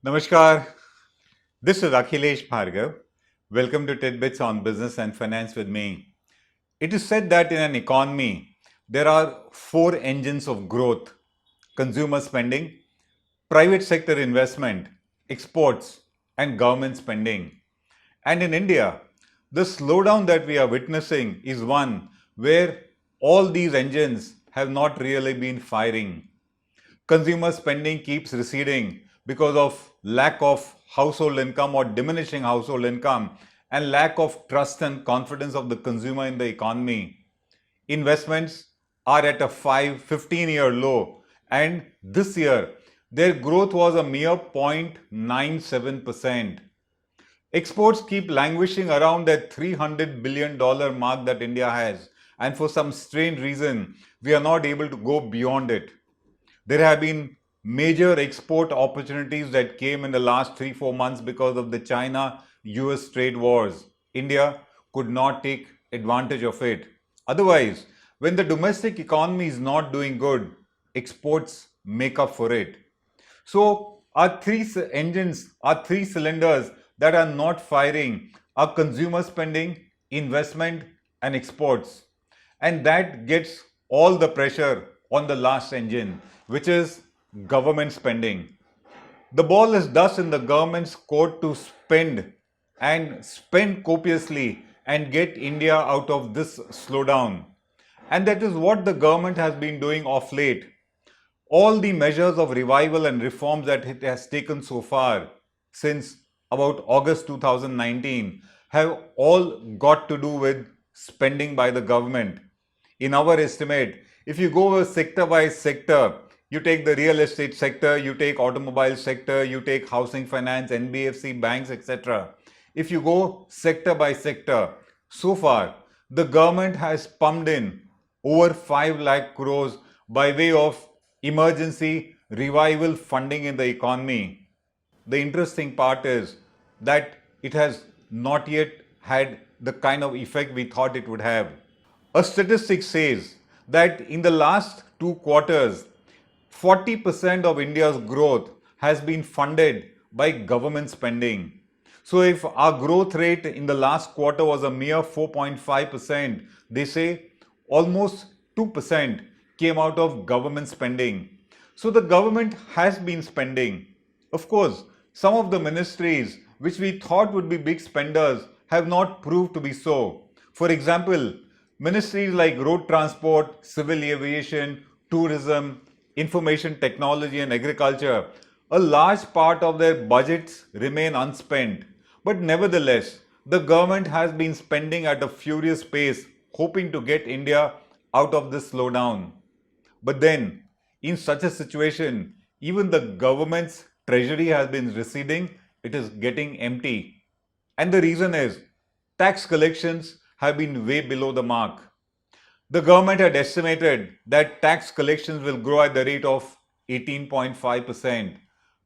Namaskar. This is Akhilesh Bhargava. Welcome to Tit-Bits on Business and Finance with me. It is said that in an economy, there are four engines of growth: consumer spending, private sector investment, exports, and government spending. And in India, the slowdown that we are witnessing is one where all these engines have not really been firing. Consumer spending keeps receding because of lack of household income or diminishing household income and lack of trust and confidence of the consumer in the economy. Investments are at a 15-year low, and this year their growth was a mere 0.97%. Exports keep languishing around that $300 billion mark that India has, and for some strange reason, we are not able to go beyond it. There have been major export opportunities that came in the last 3-4 months because of the China-US trade wars. India could not take advantage of it. Otherwise, when the domestic economy is not doing good, exports make up for it. So our three engines, our three cylinders that are not firing are consumer spending, investment, and exports. And that gets all the pressure on the last engine, which is government spending. The ball is thus in the government's court to spend and spend copiously and get India out of this slowdown. And that is what the government has been doing of late. All the measures of revival and reforms that it has taken so far since about August 2019 have all got to do with spending by the government. In our estimate, if you go sector by sector, you take the real estate sector, you take automobile sector, you take housing finance, NBFC, banks, etc. If you go sector by sector, so far the government has pumped in over 5 lakh crores by way of emergency revival funding in the economy. The interesting part is that it has not yet had the kind of effect we thought it would have. A statistic says that in the last 2 quarters, 40% of India's growth has been funded by government spending. So if our growth rate in the last quarter was a mere 4.5%, they say almost 2% came out of government spending. So the government has been spending. Of course, some of the ministries which we thought would be big spenders have not proved to be so. For example, ministries like road transport, civil aviation, tourism, information technology and agriculture, a large part of their budgets remain unspent. But nevertheless, the government has been spending at a furious pace, hoping to get India out of this slowdown. But then, in such a situation, even the government's treasury has been receding, it is getting empty. And the reason is, tax collections have been way below the mark. The government had estimated that tax collections will grow at the rate of 18.5%.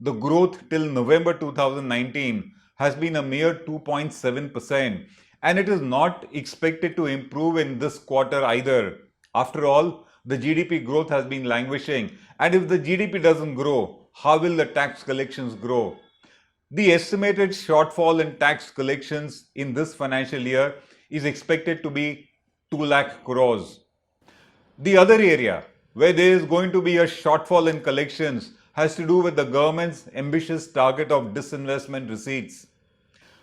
The growth till November 2019 has been a mere 2.7%, and it is not expected to improve in this quarter either. After all, the GDP growth has been languishing, and if the GDP doesn't grow, how will the tax collections grow? The estimated shortfall in tax collections in this financial year is expected to be 2 lakh crores. The other area where there is going to be a shortfall in collections has to do with the government's ambitious target of disinvestment receipts.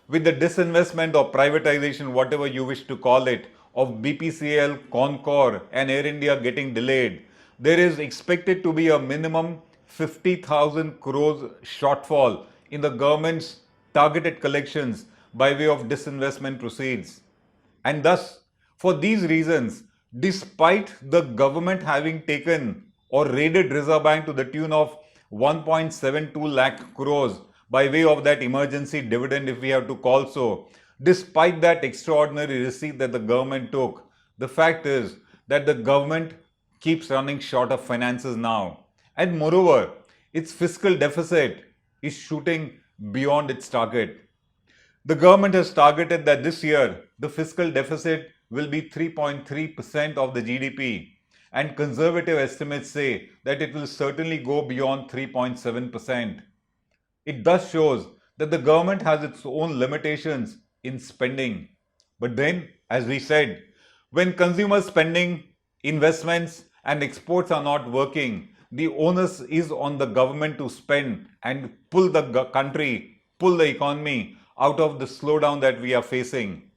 With the disinvestment or privatization, whatever you wish to call it, of BPCL, Concor and Air India getting delayed, there is expected to be a minimum 50,000 crores shortfall in the government's targeted collections by way of disinvestment proceeds. And thus, for these reasons, despite the government having taken or raided Reserve Bank to the tune of 1.72 lakh crores by way of that emergency dividend, if we have to call so, despite that extraordinary receipt that the government took, the fact is that the government keeps running short of finances now. And moreover, its fiscal deficit is shooting beyond its target. The government has targeted that this year the fiscal deficit will be 3.3% of the GDP, and conservative estimates say that it will certainly go beyond 3.7%. It thus shows that the government has its own limitations in spending. But then, as we said, when consumer spending, investments, and exports are not working, the onus is on the government to spend and pull the country, pull the economy out of the slowdown that we are facing.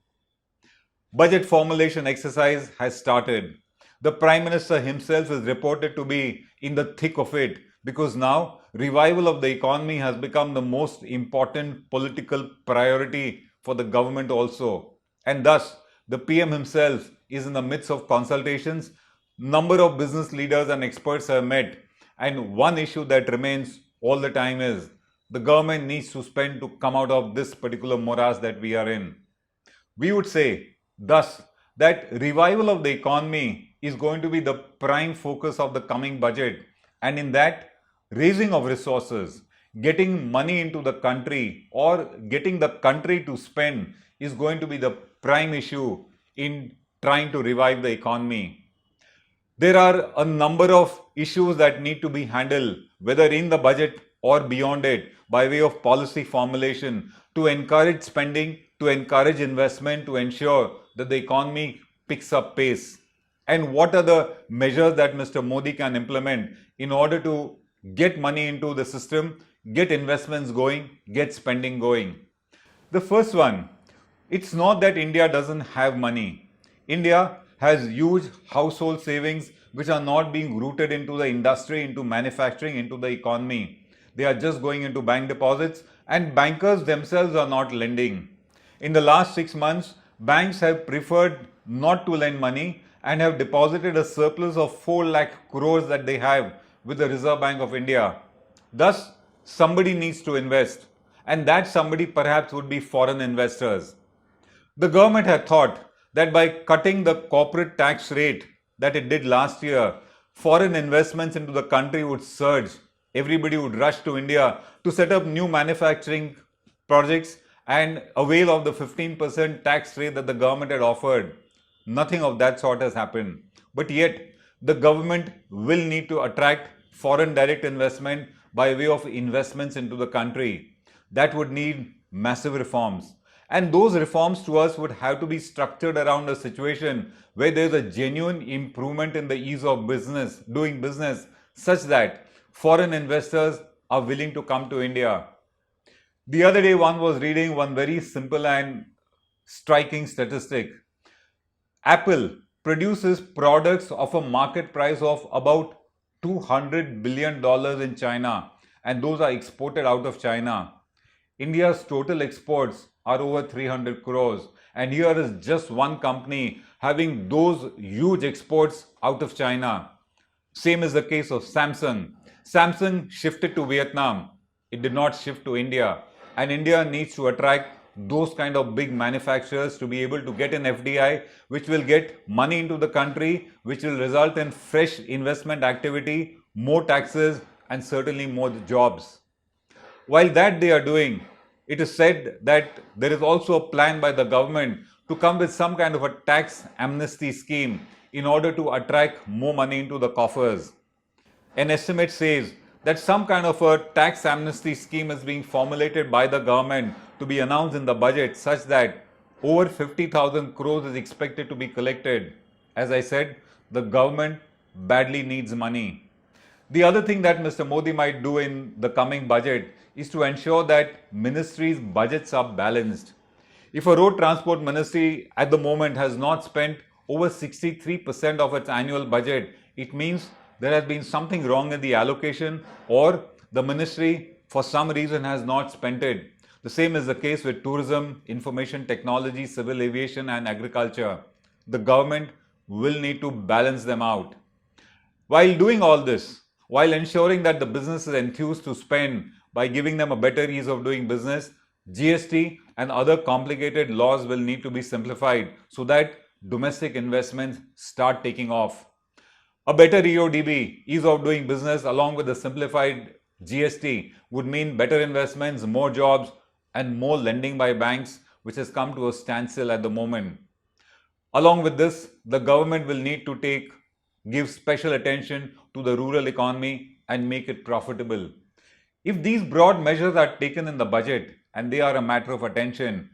Budget formulation exercise has started. The Prime Minister himself is reported to be in the thick of it because now revival of the economy has become the most important political priority for the government also. And thus, the PM himself is in the midst of consultations. Number of business leaders and experts have met, and one issue that remains all the time is the government needs to spend to come out of this particular morass that we are in. We would say, thus, that revival of the economy is going to be the prime focus of the coming budget, and in that, raising of resources, getting money into the country or getting the country to spend is going to be the prime issue in trying to revive the economy. There are a number of issues that need to be handled, whether in the budget or beyond it, by way of policy formulation to encourage spending, to encourage investment, to ensure that the economy picks up pace. And what are the measures that Mr. Modi can implement in order to get money into the system, get investments going, get spending going? The first one, it's not that India doesn't have money. India has huge household savings which are not being rooted into the industry, into manufacturing, into the economy. They are just going into bank deposits, and bankers themselves are not lending. In the last 6 months, banks have preferred not to lend money and have deposited a surplus of 4 lakh crores that they have with the Reserve Bank of India. Thus, somebody needs to invest, and that somebody perhaps would be foreign investors. The government had thought that by cutting the corporate tax rate that it did last year, foreign investments into the country would surge. Everybody would rush to India to set up new manufacturing projects and avail of the 15% tax rate that the government had offered. Nothing of that sort has happened. But yet, the government will need to attract foreign direct investment by way of investments into the country. That would need massive reforms. And those reforms to us would have to be structured around a situation where there is a genuine improvement in the ease of business, doing business, such that foreign investors are willing to come to India. The other day, one was reading one very simple and striking statistic. Apple produces products of a market price of about $200 billion in China, and those are exported out of China. India's total exports are over 300 crores, and here is just one company having those huge exports out of China. Same is the case of Samsung. Samsung shifted to Vietnam. It did not shift to India, and India needs to attract those kind of big manufacturers to be able to get an FDI, which will get money into the country, which will result in fresh investment activity, more taxes, and certainly more jobs. While that they are doing, it is said that there is also a plan by the government to come with some kind of a tax amnesty scheme in order to attract more money into the coffers. An estimate says that some kind of a tax amnesty scheme is being formulated by the government to be announced in the budget such that over 50,000 crores is expected to be collected. As I said, the government badly needs money. The other thing that Mr. Modi might do in the coming budget is to ensure that ministries' budgets are balanced. If a road transport ministry at the moment has not spent over 63% of its annual budget, it means there has been something wrong in the allocation, or the ministry for some reason has not spent it. The same is the case with tourism, information technology, civil aviation and agriculture. The government will need to balance them out. While doing all this, while ensuring that the business is enthused to spend by giving them a better ease of doing business, GST and other complicated laws will need to be simplified so that domestic investments start taking off. A better EODB, ease of doing business, along with the simplified GST would mean better investments, more jobs, and more lending by banks, which has come to a standstill at the moment. Along with this, the government will need to give special attention to the rural economy and make it profitable. If these broad measures are taken in the budget and they are a matter of attention,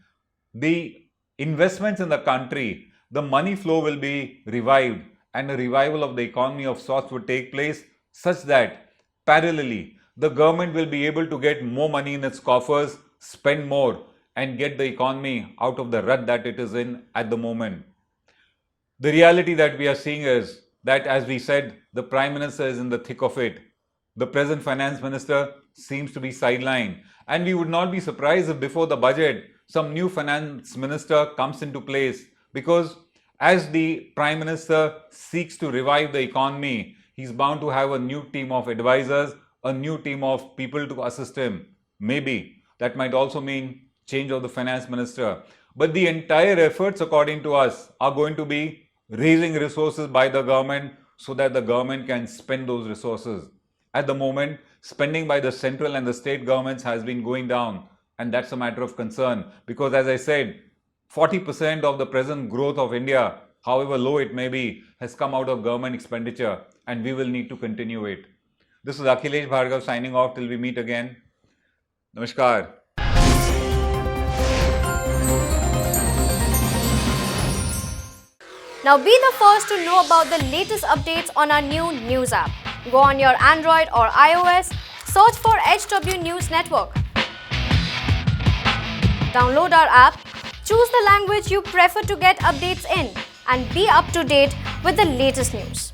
the investments in the country, the money flow will be revived and a revival of the economy of sorts would take place such that parallelly the government will be able to get more money in its coffers, spend more and get the economy out of the rut that it is in at the moment. The reality that we are seeing is that, as we said, the Prime Minister is in the thick of it. The present Finance Minister seems to be sidelined, and we would not be surprised if before the budget some new Finance Minister comes into place, because as the Prime Minister seeks to revive the economy, he's bound to have a new team of advisors, a new team of people to assist him. Maybe that might also mean change of the Finance Minister. But the entire efforts, according to us, are going to be raising resources by the government so that the government can spend those resources. At the moment, spending by the central and the state governments has been going down, and that's a matter of concern because, as I said, 40% of the present growth of India, however low it may be, has come out of government expenditure, and we will need to continue it. This is Akhilesh Bhargava signing off till we meet again. Namaskar. Now be the first to know about the latest updates on our new news app. Go on your Android or iOS, search for HW News Network. Download our app, choose the language you prefer to get updates in, and be up to date with the latest news.